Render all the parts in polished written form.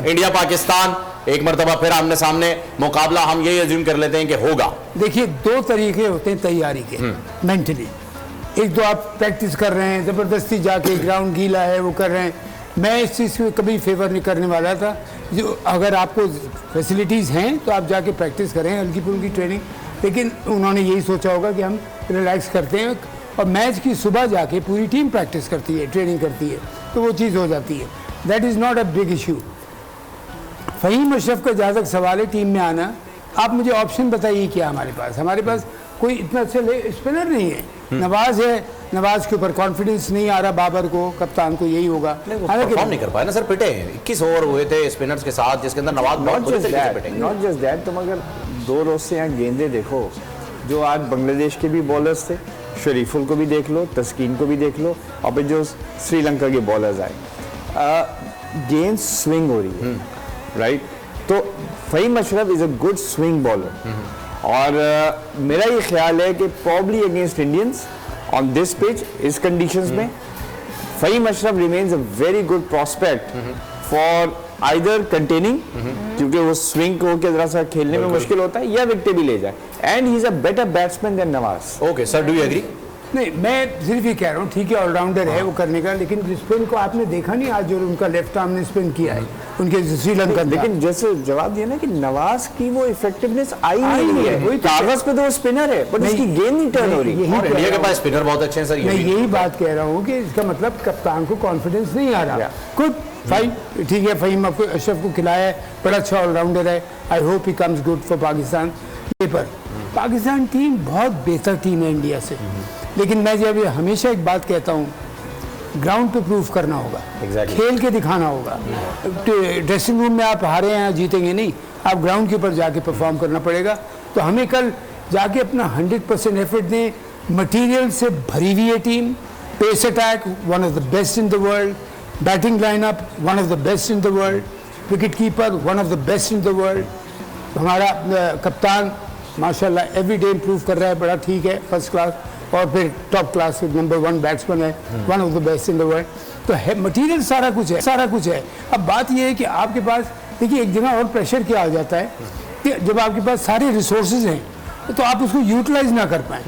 India Pakistan एक मरतबा फिर आमने सामने मुकाबला, हम यही अज्यूम कर लेते हैं कि होगा। देखिए, दो तरीके होते हैं तैयारी के मेंटली। एक तो आप प्रैक्टिस कर रहे हैं, ज़बरदस्ती जाके ग्राउंड गीला है वो कर रहे हैं। मैं इस चीज़ को कभी फेवर नहीं करने वाला था। जो अगर आपको फैसिलिटीज़ हैं तो आप जाके प्रैक्टिस करें, हल्की फुल्की ट्रेनिंग। लेकिन उन्होंने यही सोचा होगा कि हम रिलैक्स करते हैं और मैच की सुबह जाके पूरी टीम प्रैक्टिस करती है, ट्रेनिंग करती है, तो वो चीज़ हो जाती है। That is not a big issue. Faheem Ashraf का जहाँ तक सवाल है टीम में आना, आप मुझे ऑप्शन बताइए क्या हमारे पास कोई इतना अच्छा स्पिनर नहीं है। नवाज है, नवाज के ऊपर कॉन्फिडेंस नहीं आ रहा, बाबर को, कप्तान को यही होगा। परफॉर्म नहीं कर पाए ना सर, पिटे 21 ओवर हुए थे स्पिनर्स के साथ जिसके अंदर नवाज नॉट जस्ट दैट, तुम अगर 2 रोज से यहाँ गेंदें देखो, जो आज बांग्लादेश के भी बॉलर्स थे, शरीफुल को भी देख लो, तस्कीन को भी देख लो, और फिर जो श्रीलंका के बॉलर्स आए, गेंद स्विंग हो रही है, राइट। तो Faheem Ashraf is a good swing bowler, और मेरा ये ख्याल है कि probably against Indians on this pitch, इस कंडीशंस में Faheem Ashraf remains a very good prospect for either containing, क्योंकि वो स्विंग को के जरा सा खेलने में मुश्किल होता है, या विकेट भी ले जाए, and he is a better batsman than Nawaz. Okay sir, do you agree? नहीं, मैं सिर्फ ये कह रहा हूँ, ठीक है ऑलराउंडर है वो करने का, लेकिन स्पिन को आपने देखा नहीं आज जो उनका लेफ्ट आर्म ने स्पिन किया है उनके श्रीलंका। लेकिन जैसे जवाब दिया ना कि नवाज की वो इफेक्टिवनेस आई नहीं है, वही कागज पे तो वो स्पिनर है, बट उसकी गेंद नहीं टर्न हो रही। इंडिया के पास स्पिनर बहुत अच्छे हैं सर। मैं यही बात कह रहा हूँ कि इसका मतलब कप्तान को कॉन्फिडेंस नहीं आ रहा। गुड फाइन, ठीक है, फ़हीम अशरफ को खिलाया है, बड़ा अच्छा ऑलराउंडर है। I hope he comes good for Pakistan. पर पाकिस्तान टीम बहुत बेहतर टीम है इंडिया से, लेकिन मैं जब ये हमेशा एक बात कहता हूँ, ग्राउंड पे प्रूफ करना होगा, खेल के दिखाना होगा। ड्रेसिंग रूम में आप हारे हैं जीतेंगे नहीं, आप ग्राउंड के ऊपर जाके परफॉर्म करना पड़ेगा। तो हमें कल जाके अपना 100% एफर्ट दें। मटेरियल से भरी हुई है team, pace attack one of the best in the world, batting lineup one of the best in the world, wicket keeper one of the best in the world. हमारा कप्तान माशाल्लाह एवरी डे इम्प्रूव कर रहा है, बड़ा ठीक है, first class, और फिर टॉप क्लास नंबर 1 बैट्समैन है, one of the best in the world. तो है मटीरियल, सारा कुछ है। अब बात यह है कि आपके पास, देखिए एक जगह और प्रेशर क्या हो जाता है कि जब आपके पास सारे रिसोर्सेज हैं तो आप उसको यूटिलाइज ना कर पाएँ।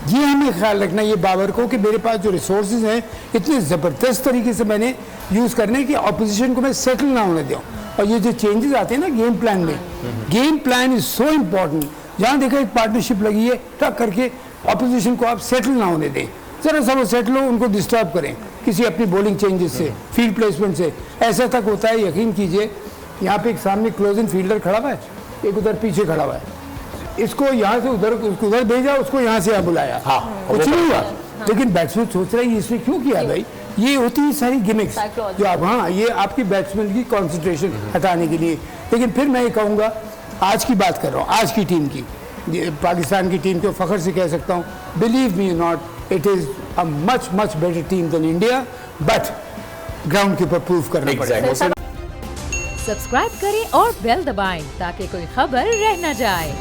ये हमें ख्याल रखना, ये बाबर को, कि मेरे पास जो रिसोर्सेज हैं इतने ज़बरदस्त तरीके से मैंने यूज़ करने कि अपोजिशन को मैं सेटल ना होने दूँ। और ये जो चेंजेस आते हैं ना गेम प्लान में, game plan is so important. जहाँ देखा एक पार्टनरशिप लगी है, टक करके अपोजिशन को आप सेटल ना होने दें, ज़रा सा वो सेटल हो, उनको डिस्टर्ब करें किसी अपनी बॉलिंग चेंजेस से, फील्ड प्लेसमेंट से। ऐसा तक होता है, यकीन कीजिए, यहाँ पे एक सामने क्लोजिंग फील्डर खड़ा हुआ है, एक उधर पीछे खड़ा हुआ है, इसको यहाँ से उधर भेजा, उसको यहाँ से यहाँ बुलाया, कुछ नहीं हुआ। लेकिन बैट्समैन सोच रहा है इसने क्यों किया भाई। ये होती है सारी गिमिक्स जो आप, हाँ, ये आपकी बैट्समैन की कॉन्सेंट्रेशन हटाने के लिए। लेकिन फिर मैं ये कहूँगा, आज की बात कर रहा हूँ, आज की टीम की, पाकिस्तान की टीम को फ़ख्र से कह सकता हूँ, believe me not, it is a much better team than India, but ground के ऊपर प्रूफ करना पड़ेगा। सब्सक्राइब करें और बेल दबाएं ताकि कोई खबर रह न जाए।